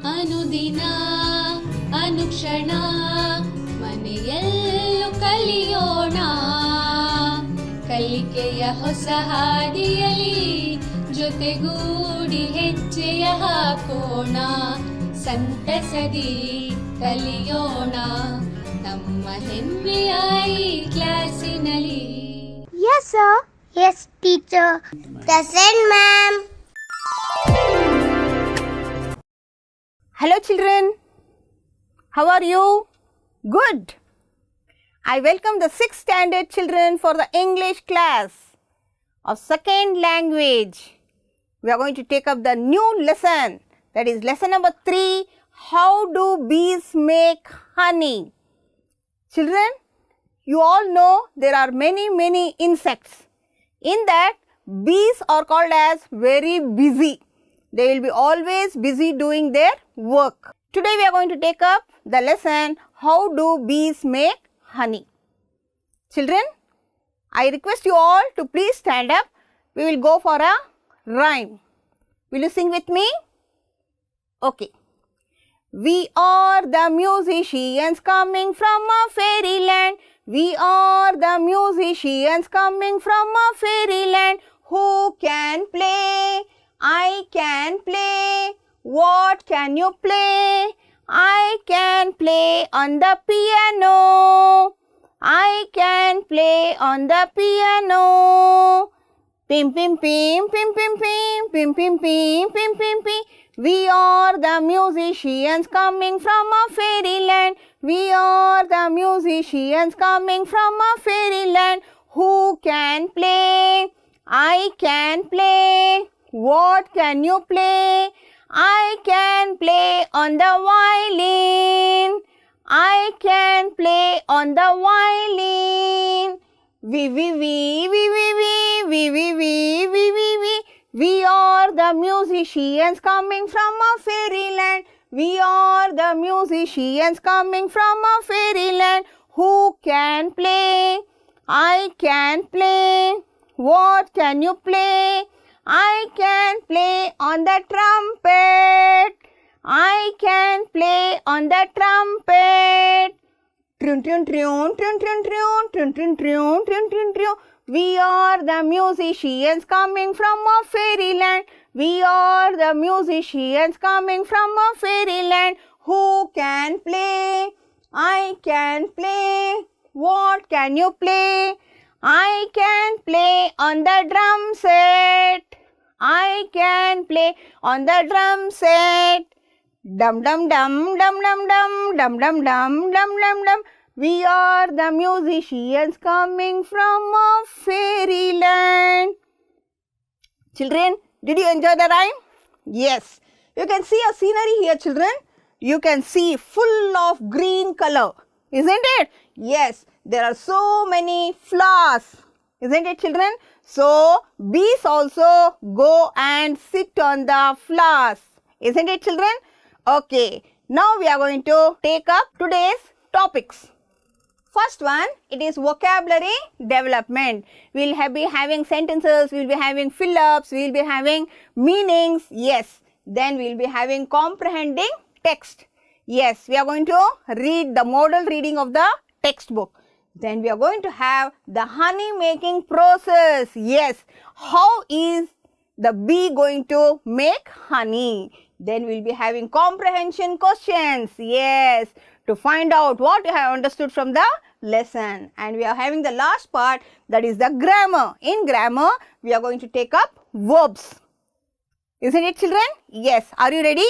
ಅನುದಿನ ಅನುಕ್ಷಣ ಮನೆಯಲ್ಲೂ ಕಲಿಯೋಣ. ಕಲಿಕೆಯ ಹೊಸ ಹಾದಿಯಲಿ ಜೊತೆಗೂಡಿ ಹೆಜ್ಜೆಯ ಹಾಕೋಣ. ಸಂತಸದಿ ಕಲಿಯೋಣ ನಮ್ಮ ಹೆಮ್ಮೆಯ ಈ ಕ್ಲಾಸಿನಲ್ಲಿ. Yes, sir. Yes, teacher. Present, ma'am. Hello children, how are you? Good. I welcome the 6th standard children for the English class of second language. We are going to take up the new lesson, that is lesson number 3, how do bees make honey? Children, you all know there are many insects. In that, bees are called as very busy. They will be always busy doing their work. Today we are going to take up the lesson, how do bees make honey? Children, I request you all to please stand up. We will go for a rhyme. Will you sing with me? Okay. We are the musicians coming from a fairyland. We are the musicians coming from a fairyland. Who can play? I can play. What can you play? I can play on the piano. I can play on the piano. Pim pim pim pim pim pim pim pim pim pim pim pim. We are the musicians coming from a fairyland. We are the musicians coming from a fairyland. Who can play? I can play. What can you play? I can play on the violin. I can play on the violin. We are the musicians coming from a fairyland. We are the musicians coming from a fairyland. Who can play? I can play. What can you play? I can play on the trumpet. I can play on the trumpet. Trun trun trun trun trun trun trun trun trun trun trun trun. We are the musicians coming from a fairyland. We are the musicians coming from a fairyland. Who can play? I can play. What can you play? I can play on the drum set. I can play on the drum set. Dum dum dum dum dum dum dum dum dum dum dum dum. We are the musicians coming from a fairyland. Children, did you enjoy the rhyme? Yes. You can see a scenery here, children. You can see full of green color, isn't it? Yes. There are so many flowers, isn't it, children? So, bees also go and sit on the flowers, isn't it, children? Okay. Now, we are going to take up today's topics. First one, it is vocabulary development. We will be having sentences, we will be having fill-ups, we will be having meanings, yes. Then we will be having comprehending text. Yes, we are going to read the model reading of the textbook. Then we are going to have the honey making process. Yes, how is the bee going to make honey? Then we will be having comprehension questions. Yes, to find out what you have understood from the lesson. And we are having the last part, that is the grammar. In grammar, we are going to take up verbs. Isn't it, children? Yes. Are you ready?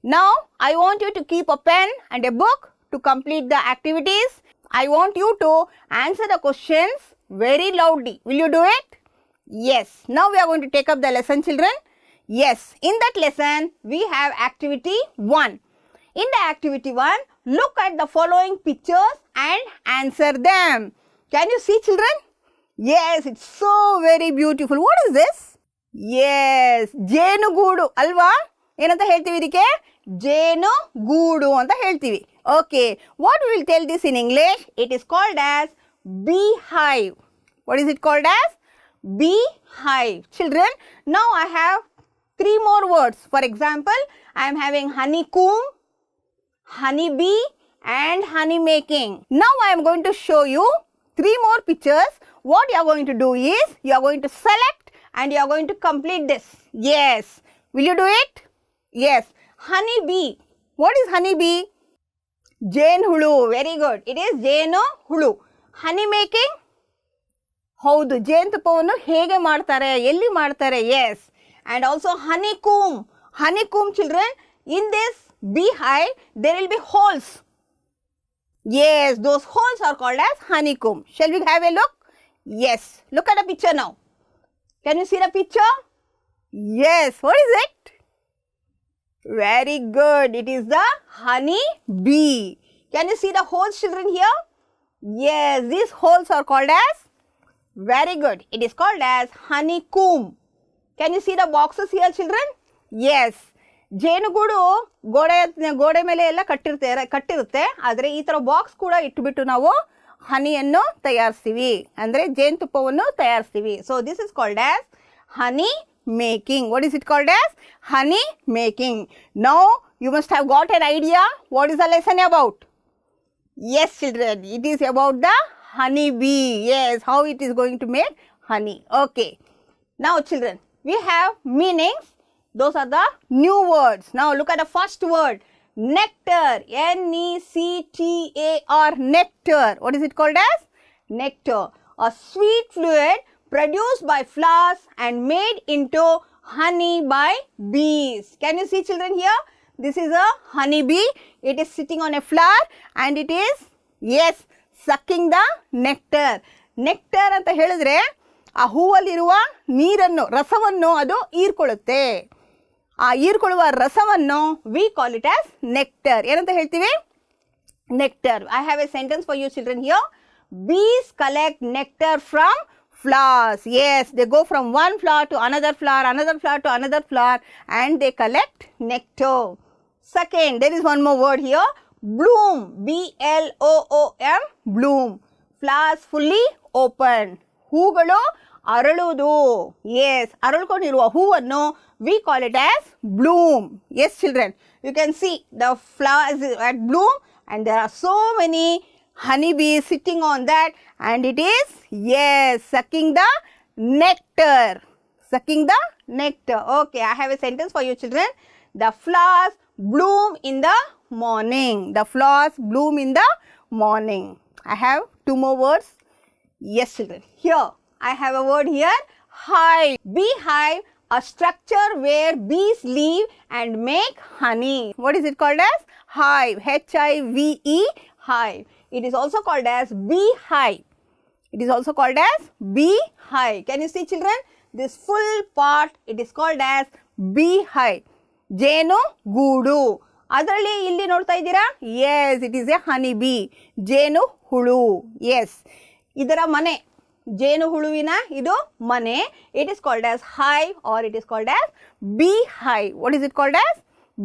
Now, I want you to keep a pen and a book to complete the activities. I want you to answer the questions very loudly. Will you do it? Yes. Now, we are going to take up the lesson, children. Yes. In that lesson, we have activity 1. In the activity 1, look at the following pictures and answer them. Can you see, children? Yes, it's so very beautiful. What is this? Yes, ಜೇನುಗೂಡು ಅಲ್ವಾ? ಏನಂತ ಹೇಳ್ತೀವಿ ಇದಕ್ಕೆ? ಜೇನುಗೂಡು ಅಂತ ಹೇಳ್ತೀವಿ. Okay, what we will tell this in English? It is called as beehive. What is it called as? Beehive. Children, now I have 3 more words. For example, I am having honeycomb, honeybee and honey making. Now I am going to show you 3 more pictures. What you are going to do is, you are going to select and you are going to complete this. Yes. Will you do it? Yes. Honeybee. What is honeybee? Jane hulu. Very good. It is jeno hulu. Honey making? ಹೌದು, ಜೇನುತುಪ್ಪವನ್ನು ಹೇಗೆ ಮಾಡ್ತಾರೆ, ಎಲ್ಲಿ ಮಾಡ್ತಾರೆ? Yes. And also honeycomb. Honeycomb, children, in this beehive there will be holes. Yes, those holes are called as honeycomb. Shall we have a look? Yes. Look at the picture now. Can you see the picture? Yes. What is it? Very good. It is the honey bee. Can you see the holes, children, here? Yes, these holes are called as, very good, it is called as honeycomb. Can you see the boxes here, children? Yes. ಜೇನುಗೂಡು ಗೋಡೆ ಮೇಲೆ ಎಲ್ಲ ಕಟ್ಟಿರುತ್ತೆ. ಆದರೆ ಈ ಥರ box ಕೂಡ ಇಟ್ಬಿಟ್ಟು ನಾವು ಹನಿಯನ್ನು ತಯಾರಿಸ್ತೀವಿ, ಅಂದರೆ ಜೇನುತುಪ್ಪವನ್ನು ತಯಾರಿಸ್ತೀವಿ. So this is called as honey making. What is it called as? Honey making. Now you must have got an idea what is the lesson about. Yes, children, it is about the honey bee. Yes, how it is going to make honey. Okay. Now children, we have meanings. Those are the new words. Now look at the first word. Nectar. Nectar. Nectar. What is it called as? Nectar. A sweet fluid produced by flowers and made into honey by bees. Can you see, children, here? This is a honey bee. It is sitting on a flower and it is, yes, sucking the nectar. Nectar ಅಂತ ಹೇಳಿದ್ರೆ ಆ ಹೂವಲ್ಲಿರುವ ನೀರನ್ನು, ರಸವನ್ನು ಅದು ಹೀರ್ಕೊಳ್ಳುತ್ತೆ. ಆ ಹೀರ್ಕೊಳ್ಳುವ ರಸವನ್ನು we call it as nectar. ಏನಂತ ಹೇಳ್ತೀವಿ? Nectar. I have a sentence for you, children, here. Bees collect nectar from flowers. Yes, they go from one flower to another flower, another flower to another flower, and they collect nectar. Second, there is one more word here. Bloom. B-L-O-O-M. Bloom. Flowers fully open. ಹೂಗಳು ಅರಳುವುದು. Yes, ಅರಳ್ಕೊಂಡಿರುವ ಹೂವನ್ನು we call it as bloom. Yes, children, you can see the flowers at bloom and there are so many honeybees sitting on that and it is, yes, sucking the nectar. Sucking the nectar. Okay, I have a sentence for you, children. The flowers bloom in the morning. The flowers bloom in the morning. I have 2 more words. Yes, children. Here, I have a word here. Hive. Beehive, a structure where bees live and make honey. What is it called as? Hive. H-I-V-E. Hive. It is also called as beehive. It is also called as beehive. Can you see, children? This full part, it is called as beehive. ಜೇನು ಗೂಡು. ಅದರಲ್ಲಿ ಇಲ್ಲಿ ನೋಡ್ತಾ ಇದ್ದೀರಾ? Yes, it is a honey bee. ಜೇನು ಹುಳು. Yes. ಇದರ ಮನೆ, ಜೇನು ಹುಳುವಿನ ಇದು ಮನೆ. It is called as hive or it is called as beehive. What is it called as?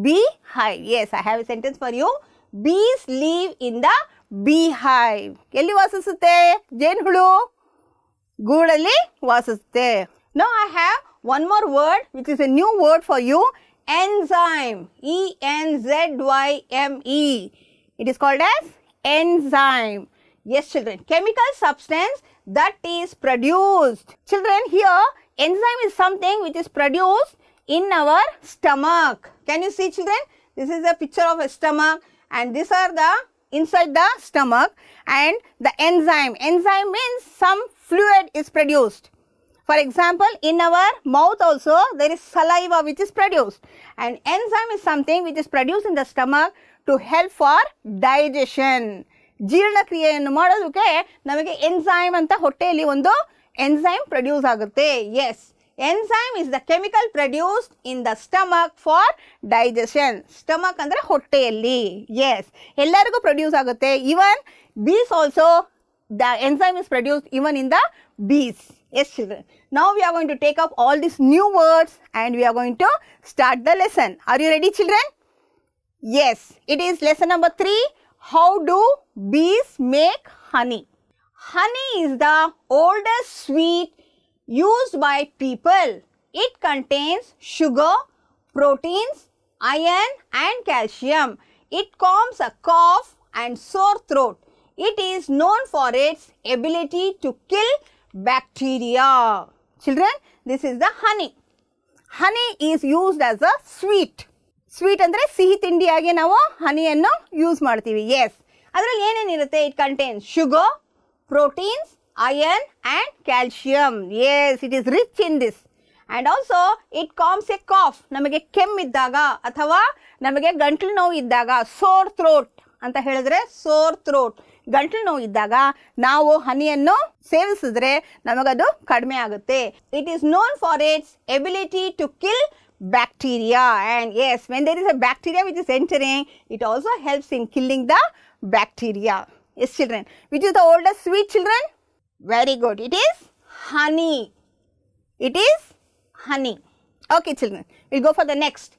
Beehive. Yes, I have a sentence for you. Bees live in the beehive. ಎಲ್ಲಿ ವಾಸಿಸುತ್ತೆ ಜೇನು ಹುಳು? ಗೂಡಲ್ಲಿ ವಾಸಿಸುತ್ತೆ. Now I have one more word which is a new word for you. Enzyme. E-N-Z-Y-M-E. It is called as enzyme. Yes, children. Chemical substance that is produced. Children, here enzyme is something which is produced in our stomach. Can you see, children? This is a picture of a stomach and these are the inside the stomach and the enzyme. Enzyme means some fluid is produced. For example, in our mouth also there is saliva which is produced and enzyme is something which is produced in the stomach to help for digestion. ಜೀರ್ಣಕ್ರಿಯೆಯನ್ನು ಮಾಡೋದಕ್ಕೆ ನಮಗೆ enzyme ಅಂತ ಹೊಟ್ಟೆಯಲ್ಲಿ ಒಂದು enzyme produce ಆಗುತ್ತೆ. Yes, enzyme is the chemical produced in the stomach for digestion. Stomach ಅಂದ್ರೆ ಹೊಟ್ಟೆಯಲ್ಲಿ. Yes, ಎಲ್ಲರಿಗೂ produce ಆಗುತ್ತೆ. Even bees also, the enzyme is produced even in the bees. Yes, children. Now we are going to take up all these new words and we are going to start the lesson. Are you ready, children? Yes, it is lesson number 3. How do bees make honey? Honey is the oldest sweet used by people. It contains sugar proteins, iron and calcium. It calms a cough and sore throat. It is known for its ability to kill bacteria. Children, this is the honey. Honey is used as a sweet. Sweet andre sihi tindiyagi ನಾವು ಹನಿಯನ್ನು use ಮಾಡ್ತೀವಿ. Yes. ಅದರಲ್ಲಿ ಏನೇನಿರುತ್ತೆ? It contains sugar, proteins, iron and calcium. Yes, it is rich in this. And also it calms a cough. ನಮಗೆ ಕೆಮ್ಮಿದ್ದಾಗ ಅಥವಾ ನಮಗೆ ಗಂಟಲು ನೋವು ಇದ್ದಾಗ, sore throat ಅಂತ ಹೇಳಿದ್ರೆ sore throat, ಗಂಟಲು ನೋವು ಇದ್ದಾಗ ನಾವು ಹನಿಯನ್ನು ಸೇವಿಸಿದ್ರೆ ನಮಗದು ಕಡಿಮೆ ಆಗುತ್ತೆ. It is known for its ability to kill bacteria, and yes, when there is a bacteria which is entering, it also helps in killing the bacteria. Yes, children. Which is the oldest sweet, children? Very good. It is honey. It is honey. Okay, children. We'll go for the next.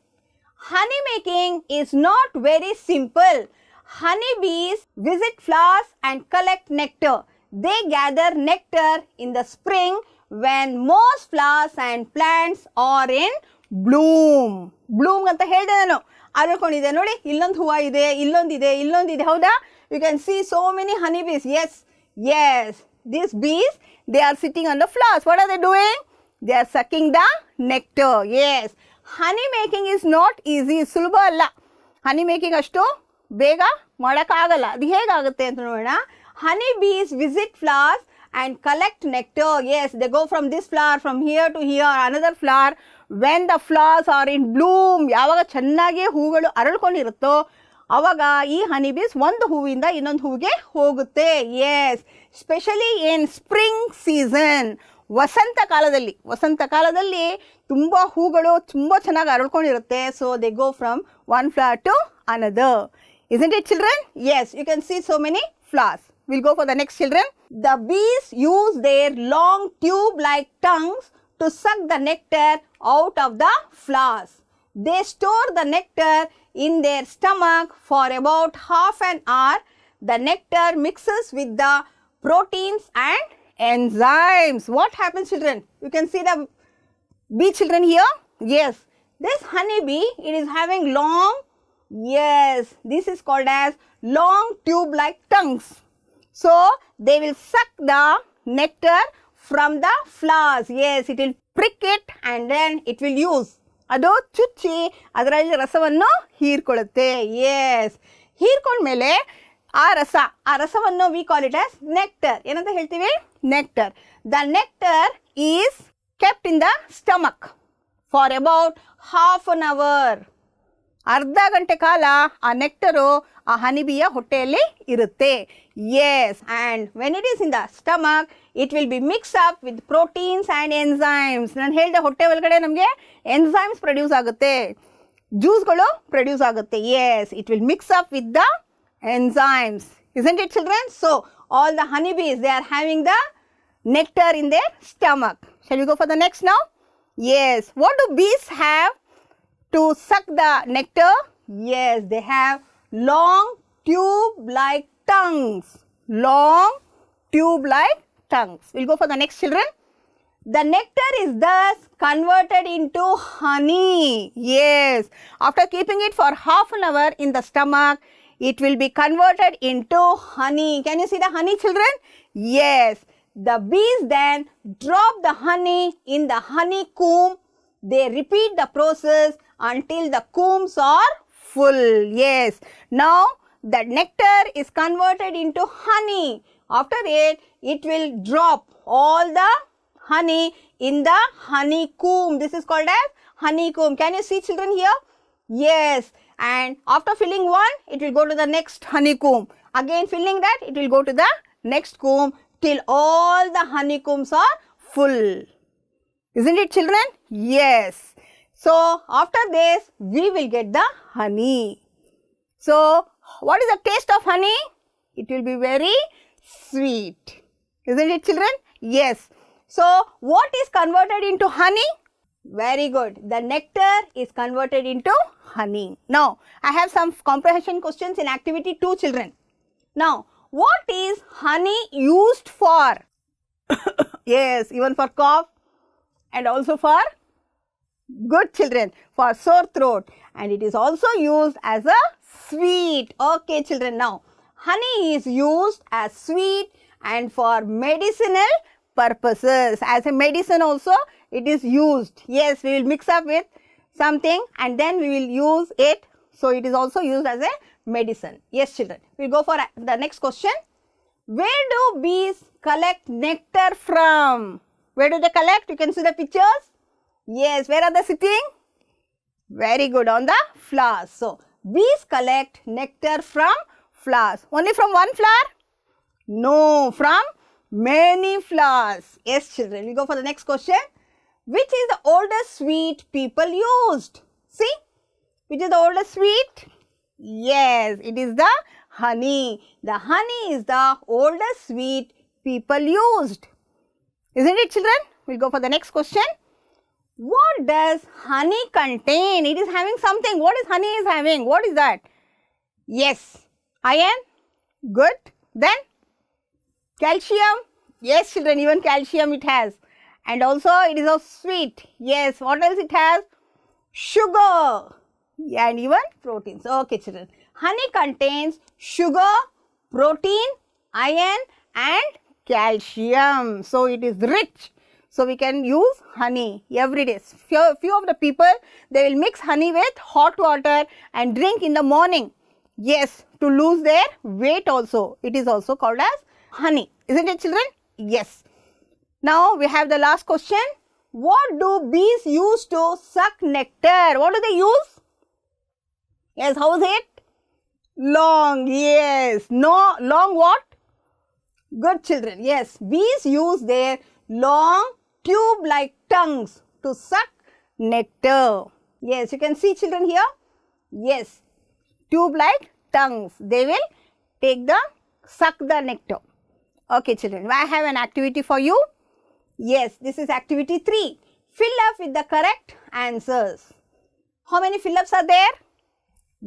Honey making is not very simple. Honeybees visit flowers and collect nectar. They gather nectar in the spring when most flowers and plants are in bloom. Bloom ಅಂತ ಹೇಳಿದೆ ನಾನು, ಅರಳ್ಕೊಂಡಿದೆ ನೋಡಿ, ಇಲ್ಲೊಂದು ಹೂವು ಇದೆ, ಇಲ್ಲೊಂದಿದೆ, ಹೌದಾ? You can see so many honeybees. Yes, these bees, they are sitting on the flowers. What are they doing? They are sucking the nectar. Yes, honey making is not easy. ಸುಲಭ ಅಲ್ಲ. ಹನಿ ಮೇಕಿಂಗ್ ಅಷ್ಟು ಬೇಗ ಮಾಡೋಕ್ಕಾಗಲ್ಲ. ಅದು ಹೇಗಾಗುತ್ತೆ ಅಂತ ನೋಡೋಣ. Honey bees visit flowers and collect nectar. Yes, they go from this flower, from here to here, another flower. When the flowers are in bloom, ಯಾವಾಗ ಚೆನ್ನಾಗಿ ಹೂಗಳು ಅರಳ್ಕೊಂಡಿರುತ್ತೋ ಆವಾಗ ಈ ಹನಿ ಬೀಸ್ ಒಂದು ಹೂವಿಂದ ಇನ್ನೊಂದು ಹೂವಿಗೆ ಹೋಗುತ್ತೆ. Yes, specially in spring season, ವಸಂತ ಕಾಲದಲ್ಲಿ ತುಂಬ ಹೂಗಳು ತುಂಬ ಚೆನ್ನಾಗಿ ಅರಳ್ಕೊಂಡಿರುತ್ತೆ. So they go from one flower to another. Isn't it, children? Yes, you can see so many flowers. We'll go for the next, children. The bees use their long tube-like tongues to suck the nectar out of the flowers. They store the nectar in their stomach for about half an hour. The nectar mixes with the proteins and enzymes. What happens, children? You can see the bee, children, here. Yes, this honey bee, it is having long, yes, this is called as long tube-like tongues. So they will suck the nectar from the flowers. Yes, it will prick it and then it will use. ಅದು ಚುಚ್ಚಿ ಅದರಲ್ಲಿ ರಸವನ್ನು ಹೀರ್ಕೊಳ್ಳುತ್ತೆ. S, ಹೀರ್ಕೊಂಡ್ಮೇಲೆ ಆ ರಸವನ್ನು we call it as nectar. ಏನಂತ ಹೇಳ್ತೀವಿ? Nectar. The nectar is kept in the stomach for about half an hour. ಅರ್ಧ ಗಂಟೆ ಕಾಲ ಆ ನೆಕ್ಟರು ಆ ಹನಿಬಿಯ ಹೊಟ್ಟೆಯಲ್ಲಿ ಇರುತ್ತೆ. Yes, and when it is in the stomach it will be mix up with proteins and enzymes. ನಾನು ಹೇಳಿದೆ ಹೊಟ್ಟೆ ಒಳಗಡೆ ನಮಗೆ ಎನ್ಸೈಮ್ಸ್ ಪ್ರೊಡ್ಯೂಸ್ ಆಗುತ್ತೆ, ಜ್ಯೂಸ್ಗಳು ಪ್ರೊಡ್ಯೂಸ್ ಆಗುತ್ತೆ. Yes, it will mix up with the enzymes. Isn't it, children? So all the honeybees, they are having the nectar in their stomach. Shall we go for the next now? Yes, what do bees have to suck the nectar? Yes, they have long tube-like tongues. Long tube-like tongues. We'll go for the next, children. The nectar is thus converted into honey. Yes, after keeping it for half an hour in the stomach, it will be converted into honey. Can you see the honey, children? Yes. The bees then drop the honey in the honeycomb. They repeat the process until the combs are full. Yes. Now, the nectar is converted into honey. After it, it will drop all the honey in the honeycomb. This is called as honeycomb. Can you see, children, here? Yes. And after filling one, it will go to the next honeycomb. Again filling that, it will go to the next comb till all the honeycombs are full. Isn't it, children? Yes. So after this, we will get the honey. So what is the taste of honey? It will be very sweet. Isn't it, children? Yes. So what is converted into honey? Very good. The nectar is converted into honey. Now, I have some comprehension questions in activity 2, children. Now, what is honey used for? Yes, even for cough and also for Good children, for sore throat, and it is also used as a sweet. Okay children, now honey is used as sweet and for medicinal purposes. As a medicine also it is used. Yes, we will mix up with something and then we will use it. So it is also used as a medicine. Yes children, we will go for the next question. Where do bees collect nectar from? Where do they collect? You can see the pictures. Yes, where are they sitting? Very good, on the flowers. So, bees collect nectar from flowers. Only from one flower? No, from many flowers. Yes, children. We go for the next question. Which is the oldest sweet people used? See, which is the oldest sweet? Yes, it is the honey. The honey is the oldest sweet people used. Isn't it, children? We'll go for the next question. What does honey contain? It is having something. What is honey is having? What is that? Yes, iron. Good. Then calcium. Yes, children, even calcium it has. And also it is of sweet. Yes, what else it has? Sugar. And even proteins. Okay, children. Honey contains sugar, protein, iron and calcium. So it is rich. So we can use honey every day. Few of the people, they will mix honey with hot water and drink in the morning. Yes, to lose their weight also. It is also called as honey. Isn't it, children? Yes. Now we have the last question. What do bees use to suck nectar? What do they use? Yes, how is it? Long. Yes. No, long what? Good children. Yes, bees use their long tube-like tongues to suck nectar. Yes, you can see children here. Yes, tube-like tongues. They will suck the nectar. Okay children, I have an activity for you. Yes, this is activity 3. Fill up with the correct answers. How many fill-ups are there?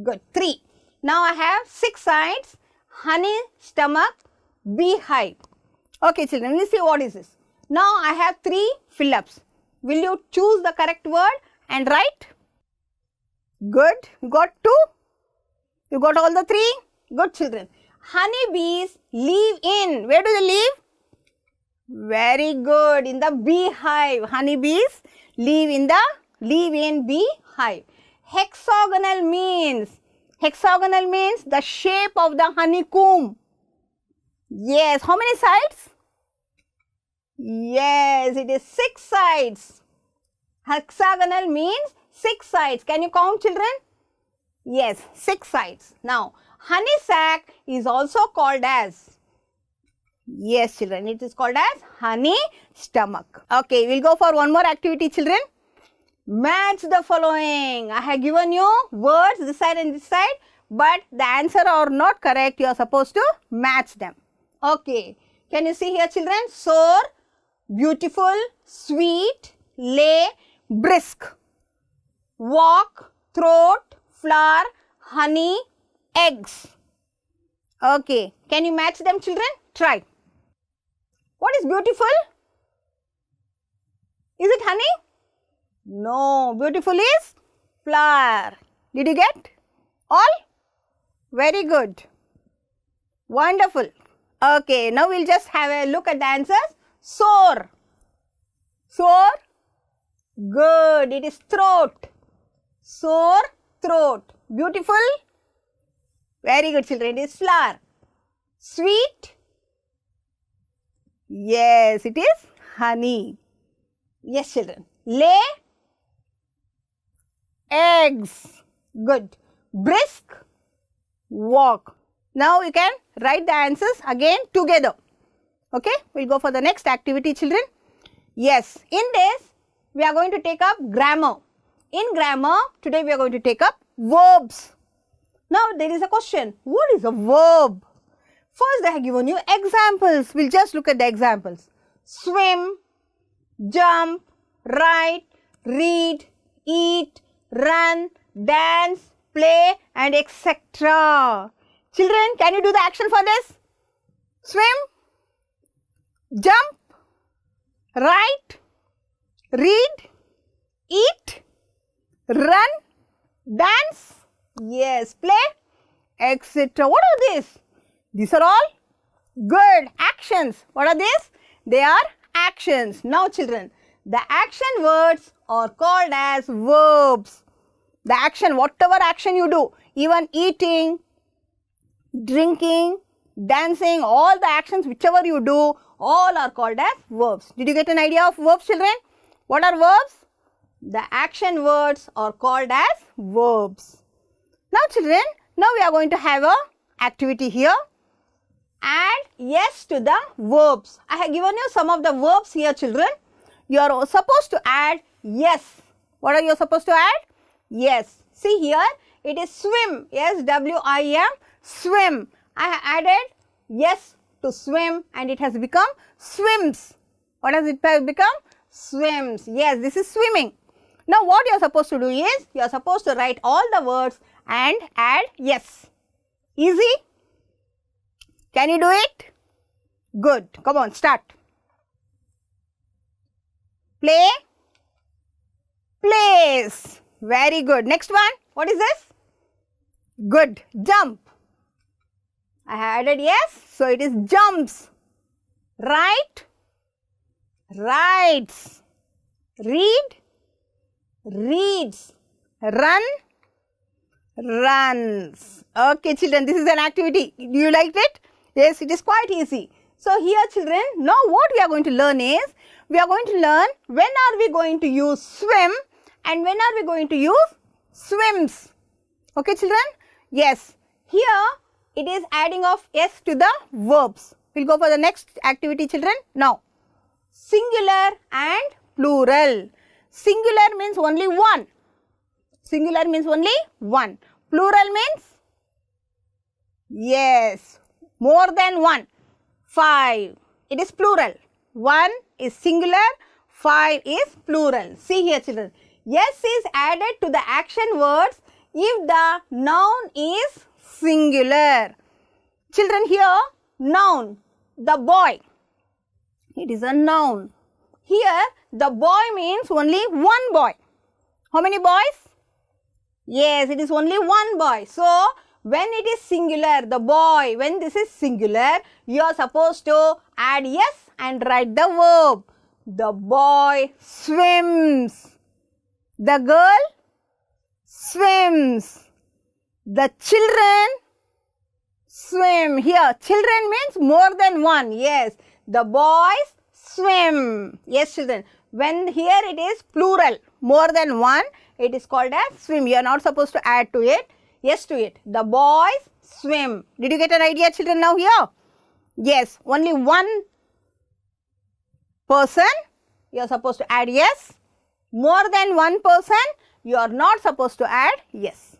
Good, 3. Now I have 6 sides, honey, stomach, beehive. Okay children, let's see what is this. Now I have 3 fill-ups. Will you choose the correct word and write? Good. You got 2? You got all the 3? Good children. Honey bees live in. Where do they live? Very good. In the beehive. Honey bees live in beehive. Hexagonal means the shape of the honeycomb. Yes. How many sides? Yes, it is 6 sides. Hexagonal means 6 sides. Can you count children? Yes, 6 sides. Now, honey sac is also called as, yes children, it is called as honey stomach. Okay, we'll go for one more activity children. Match the following. I have given you words this side and this side, but the answer are not correct. You are supposed to match them. Okay, can you see here children? Soar, beautiful, sweet, lay, brisk, walk, throat, flower, honey, eggs. Okay, can you match them children? Try. What is beautiful? Is it honey? No, beautiful is flower. Did you get all? Very good. Wonderful. Okay, now we'll just have a look at the answers. Soar. Soar. Good. It is throat. Soar, throat. Beautiful. Very good children. It is flower. Sweet. Yes, it is honey. Yes children. Lay. Eggs. Good. Brisk. Walk. Now you can write the answers again together. Okay, we'll go for the next activity children. Yes, in this we are going to take up grammar. In grammar, today we are going to take up verbs. Now there is a question, what is a verb? First they have given you examples. We'll just look at the examples. Swim, jump, write, read, eat, run, dance, play and etc. Children, can you do the action for this? Swim, jump, write, read, eat, run, dance, yes, play, etc. What are these? These are all good actions. What are these? They are actions. Now children, the action words are called as verbs. The action, whatever action you do, even eating, drinking, dancing, all the actions whichever you do, all are called as verbs. Did you get an idea of verbs, children? What are verbs? The action words are called as verbs. Now children, now we are going to have a activity here. Add yes to the verbs. I have given you some of the verbs here, children. You are supposed to add yes. What are you supposed to add? Yes. See here, it is swim. S-W-I-M, swim. I have added yes to swim and it has become swims. What has it become? Swims. Yes, this is swimming. Now what you are supposed to do is, you are supposed to write all the words and add yes. Easy? Can you do it? Good. Come on, start. Play, plays. Very good. Next one. What is this? Good. Jump. I have added yes, so it is jumps. Write, writes. Read, reads. Run, runs. Okay children, this is an activity. Do you like it? Yes, it is quite easy. So here children, now what we are going to learn is, we are going to learn when are we going to use swim and when are we going to use swims. Okay children? Yes. Here it is adding of s to the verbs. We'll go for the next activity children. Now, singular and plural. Singular means only one. Singular means only one. Plural means? Yes, more than one. 5. It is plural. 1 is singular, 5 is plural. See here children. Yes is added to the action words if the noun is singular. Children here, noun, the boy. It is a noun. Here, the boy means only one boy. How many boys? Yes, it is only one boy. So, when it is singular, the boy, when this is singular, you are supposed to add yes and write the verb. The boy swims. The girl swims. The children swim. Here, children means more than one. Yes, the boys swim. Yes, children. When here it is plural, more than one, it is called as swim. You are not supposed to add to it. Yes to it. The boys swim. Did you get an idea, children, now here? Yes, only one person, you are supposed to add yes. More than one person, you are not supposed to add yes.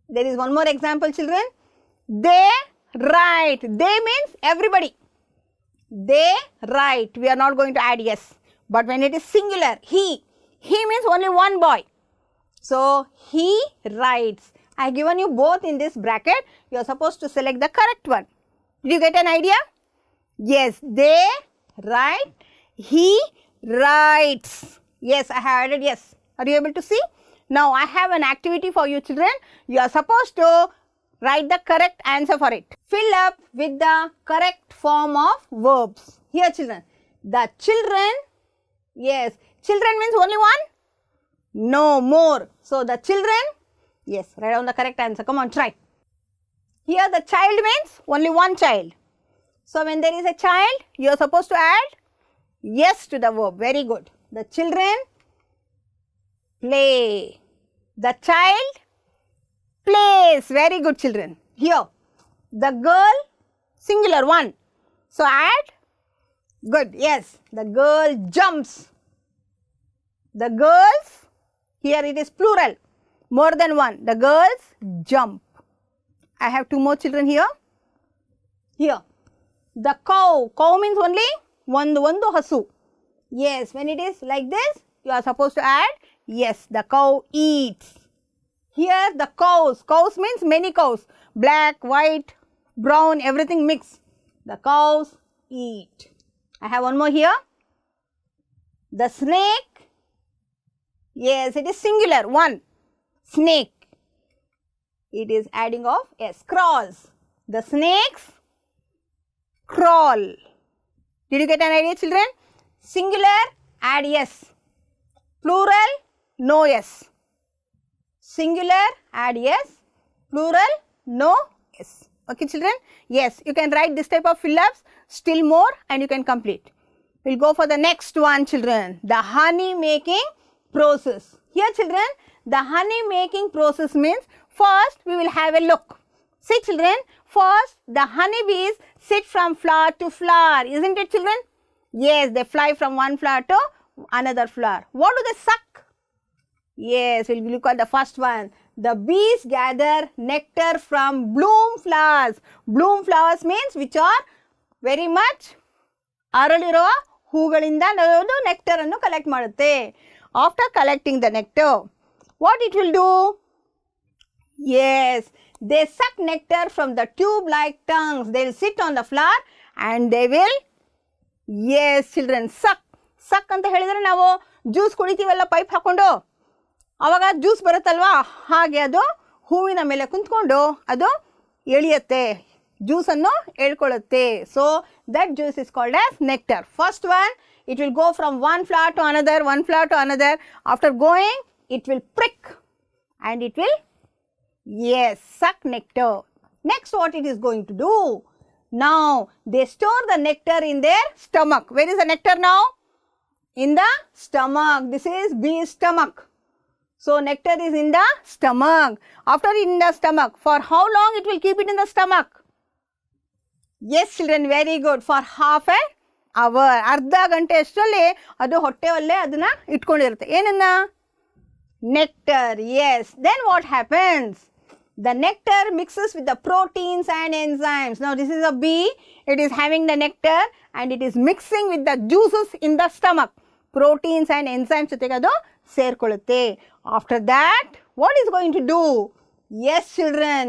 There is one more example, children. They write. They means everybody. They write. We are not going to add yes. But when it is singular, he means only one boy. So, he writes. I have given you both in this bracket. You are supposed to select the correct one. Did you get an idea? Yes, they write. He writes. Yes, I have added yes. Are you able to see? Now, I have an activity for you children. You are supposed to write the correct answer for it. Fill up with the correct form of verbs. Here children, the children, yes, children means only one? No, more. So, the children, yes, write down the correct answer. Come on, try. Here the child means only one child. So, when there is a child, you are supposed to add yes to the verb. Very good. The children play. The child plays. Very good children. Here, the girl, singular one. So, add good. Yes, the girl jumps. The girls, here it is plural. More than one. The girls jump. I have two more children here. Here, the cow. Cow means only one hasu. Yes, when it is like this, you are supposed to add yes. The cow eats. Here the cows. Cows means many cows. Black, white, brown, everything mixed. The cows eat. I have one more here. The snake Yes, it is singular. One. Snake. It is adding of S. Crawls. The snakes crawl. Did you get an idea, children? Singular, add S. Plural, no S. Singular, add S. Plural, no S. Okay, children? Yes, you can write this type of fill-ups, still more, and you can complete. We'll go for the next one, children. The honey making process. Here, children, the honey making process means first we will have a look. See, children, first the honeybees sit from flower to flower, isn't it, children? Yes, they fly from one flower to another flower. What do they suck? Yes, we'll look at the first one. The bees gather nectar from bloom flowers. Bloom flowers means which are very much ಅರಳಿರುವ ಹೂಗಳಿಂದ ನಾವು nectar ಅನ್ನು collect ಮಾಡುತ್ತೆ. After collecting the nectar, what it will do? Yes, they suck nectar from the tube-like tongues. They will sit on the flower and they will, yes, children, suck. Suck ಅಂತ ಹೇಳಿದರೆ ನಾವು juice ಕುಡಿತೀವಲ್ಲ pipe ಹಾಕೊಂಡು, ಆವಾಗ juice ಬರುತ್ತಲ್ವಾ, ಹಾಗೆ ಅದು ಹೂವಿನ ಮೇಲೆ ಕುಂತ್ಕೊಂಡು ಅದು ಎಳೆಯುತ್ತೆ, ಜ್ಯೂಸನ್ನು ಎಳ್ಕೊಳ್ಳುತ್ತೆ. So that juice is called as nectar. First one, it will go from one flower to another, one flower to another. After going, it will prick and it will, yes, suck nectar. Next, what it is going to do? Now, they store the nectar in their stomach. Where is the nectar now? In the stomach. This is bee's stomach. So, nectar is in the stomach. After in the stomach, for how long it will keep it in the stomach? Yes, children, very good. For half an hour. ಅರ್ಧ ಗಂಟೆ ಅಷ್ಟರಲ್ಲಿ ಅದು ಹೊಟ್ಟೆಯಲ್ಲೇ ಅದನ್ನ ಇಟ್ಕೊಂಡಿರುತ್ತೆ. ಏನನ್ನ? Nectar. Yes. Then what happens? The nectar mixes with the proteins and enzymes. Now, this is a bee. It is having the nectar and it is mixing with the juices in the stomach. Proteins and enzymes ಜೊತೆಗೆ ಅದು ಸೇರ್ಕೊಳ್ಳುತ್ತೆ. After that, what is going to do? Yes, children,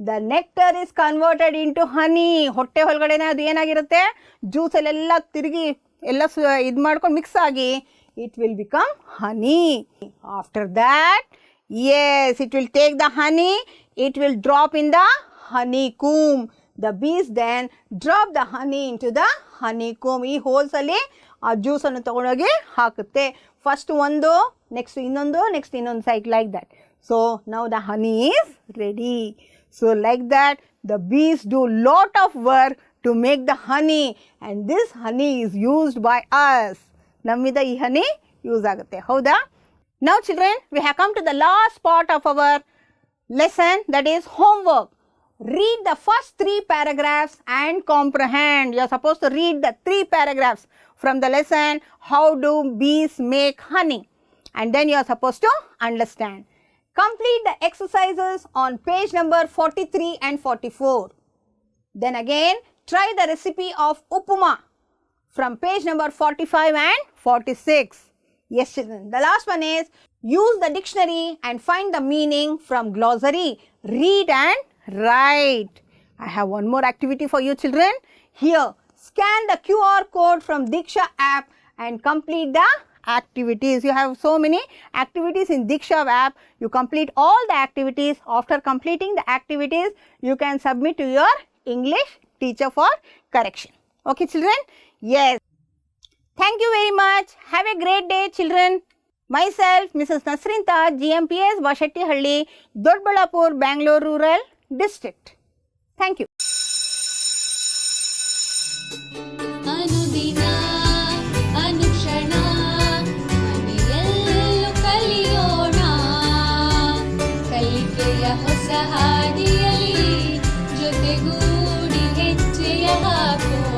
the nectar is converted into honey. ಹೊಟ್ಟೆ ಒಳಗಡೆನೆ ಅದು ಏನಾಗಿರುತ್ತೆ? ಜ್ಯೂಸಲ್ಲೆಲ್ಲ ತಿರುಗಿ ಎಲ್ಲ ಇದು ಮಾಡ್ಕೊಂಡು ಮಿಕ್ಸ್ ಆಗಿ it will become honey. After that, yes, it will take the honey, it will drop in the honeycomb. The bees then drop the honey into the honeycomb. ಈ ಹೋಲ್ಸ್ ಅಲ್ಲಿ ಆ ಜ್ಯೂಸ್ ಅನ್ನು ತಗೊಂಡೋಗಿ ಹಾಕುತ್ತೆ. ಫಸ್ಟ್ ಒಂದು, next ಇನ್ನೊಂದು, next ಇನ್ನೊಂದು side, like that. So now the honey is ready. So like that the bees do lot of work to make the honey and this honey is used by us. ನಮ್ಮಿಂದ ಈ ಹನಿ use ಆಗುತ್ತೆ, ಹೌದಾ? Now children, we have come to the last part of our lesson, that is homework. Read the first 3 paragraphs and comprehend. You are supposed to read the 3 paragraphs from the lesson, how do bees make honey, and then you are supposed to understand. Complete the exercises on page number 43 and 44. Then again, try the recipe of upma from page number 45 and 46. Yes, children. The last one is use the dictionary and find the meaning from glossary. Read and write. I have one more activity for you, children. Here, scan the QR code from Diksha app and complete the activities. You have so many activities in Diksha app. You complete all the activities. After completing the activities, you can submit to your English teacher for correction. Okay, children? Yes. Thank you very much. Have a great day, children. Myself, Mrs. Nasrin Taj, GMPS, Vashettihalli, Dodballapur, Bangalore Rural District. Thank you. ಅನುದಿನ ಅನುಕ್ಷಣ ಮನೆಯಲ್ಲೂ ಕಲಿಯೋಣ, ಕಲಿಕೆಯ ಹೊಸ ಹಾದಿಯಲ್ಲಿ ಜೊತೆಗೂಡಿ ಹೆಜ್ಜೆಯ ಹಾಕೋಣ.